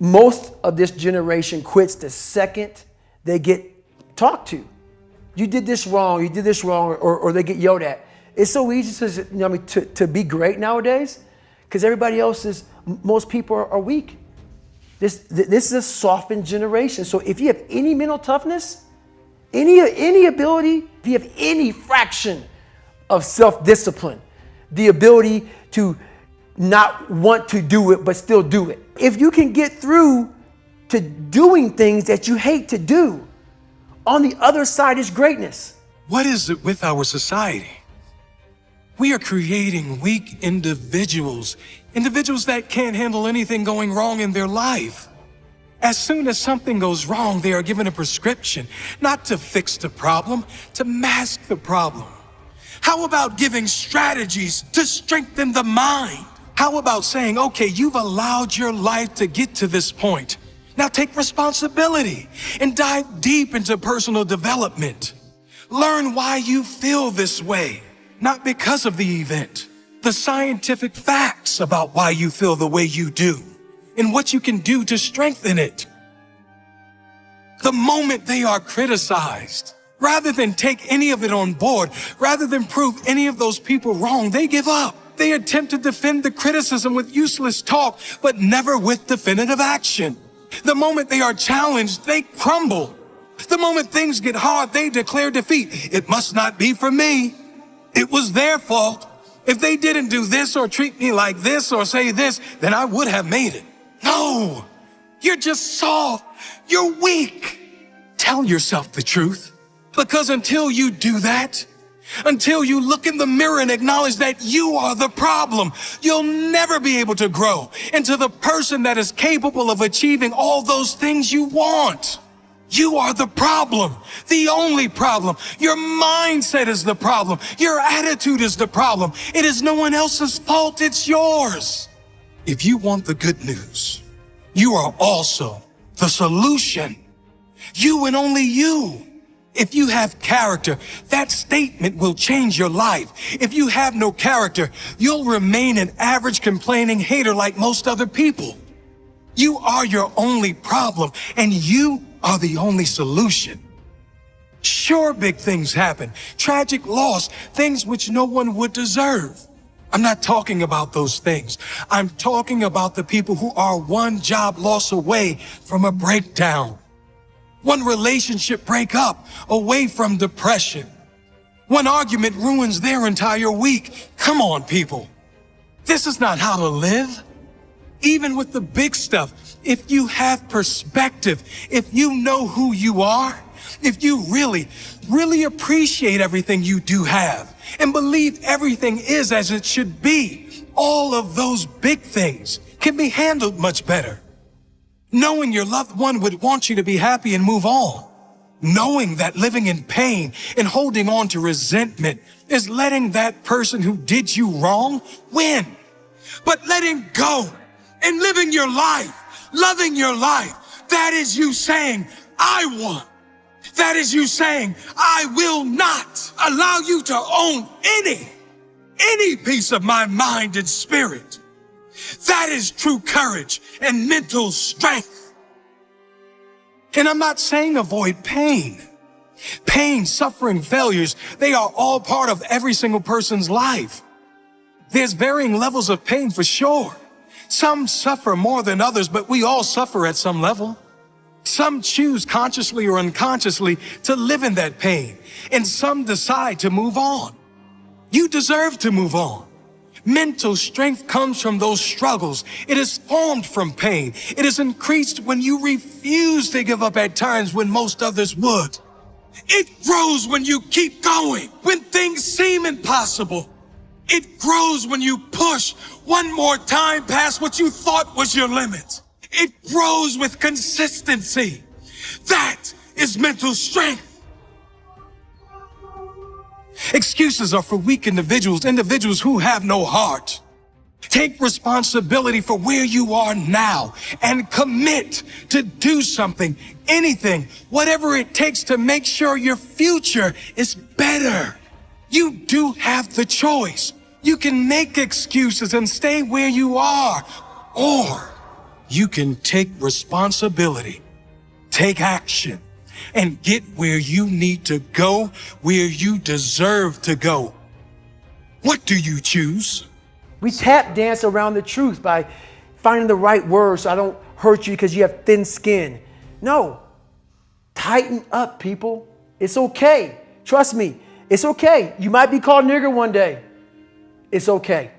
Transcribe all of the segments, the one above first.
most of this generation quits the second they get talked to. You did this wrong, or they get yelled at. It's so easy to be great nowadays because everybody else most people are weak. This is a softened generation. So if you have any mental toughness, any ability, if you have any fraction of self-discipline, the ability to not want to do it but still do it. If you can get through to doing things that you hate to do, on the other side is greatness. What is it with our society? We are creating weak individuals that can't handle anything going wrong in their life. As soon as something goes wrong, they are given a prescription, not to fix the problem, to mask the problem. How about giving strategies to strengthen the mind? How about saying, okay, you've allowed your life to get to this point. Now take responsibility and dive deep into personal development. Learn why you feel this way, not because of the event. The scientific facts about why you feel the way you do and what you can do to strengthen it. The moment they are criticized, rather than take any of it on board, rather than prove any of those people wrong, they give up. They attempt to defend the criticism with useless talk, but never with definitive action. The moment they are challenged, they crumble. The moment things get hard, they declare defeat. It must not be for me. It was their fault. If they didn't do this or treat me like this or say this, then I would have made it. No, you're just soft. You're weak. Tell yourself the truth. Because until you do that, until you look in the mirror and acknowledge that you are the problem, you'll never be able to grow into the person that is capable of achieving all those things you want. You are the problem, the only problem. Your mindset is the problem. Your attitude is the problem. It is no one else's fault, it's yours. If you want the good news, you are also the solution. You and only you. If you have character, that statement will change your life. If you have no character, you'll remain an average complaining hater like most other people. You are your only problem, and you are the only solution. Sure, big things happen, tragic loss, things which no one would deserve. I'm not talking about those things. I'm talking about the people who are one job loss away from a breakdown. One relationship breakup away from depression. One argument ruins their entire week. Come on, people. This is not how to live. Even with the big stuff, if you have perspective, if you know who you are, if you really appreciate everything you do have and believe everything is as it should be, all of those big things can be handled much better. Knowing your loved one would want you to be happy and move on. Knowing that living in pain and holding on to resentment is letting that person who did you wrong win. But letting go and living your life, loving your life, that is you saying, I won. That is you saying, I will not allow you to own any piece of my mind and spirit. That is true courage and mental strength. And I'm not saying avoid pain. Pain, suffering, failures, they are all part of every single person's life. There's varying levels of pain for sure. Some suffer more than others, but we all suffer at some level. Some choose consciously or unconsciously to live in that pain, and some decide to move on. You deserve to move on. Mental strength comes from those struggles. It is formed from pain. It is increased when you refuse to give up at times when most others would. It grows when you keep going, when things seem impossible. It grows when you push one more time past what you thought was your limit. It grows with consistency. That is mental strength. Excuses are for weak individuals who have no heart. Take responsibility for where you are now and commit to do something, anything, whatever it takes to make sure your future is better. You do have the choice. You can make excuses and stay where you are, or you can take responsibility, take action, and get where you need to go, where you deserve to go. What do you choose? We tap dance around the truth by finding the right words so I don't hurt you because you have thin skin. No, tighten up, people. It's okay. Trust me, it's okay. You might be called nigger one day. It's okay.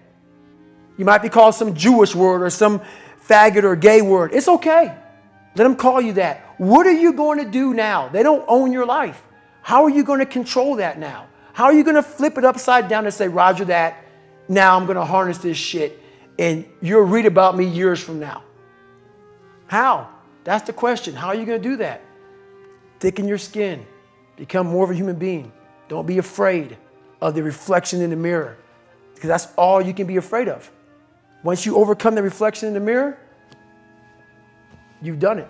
You might be called some Jewish word or some faggot or gay word. It's okay. Let them call you that. What are you going to do now? They don't own your life. How are you going to control that now? How are you going to flip it upside down and say, Roger that, now I'm going to harness this shit and you'll read about me years from now? How? That's the question. How are you going to do that? Thicken your skin. Become more of a human being. Don't be afraid of the reflection in the mirror, because that's all you can be afraid of. Once you overcome the reflection in the mirror, you've done it.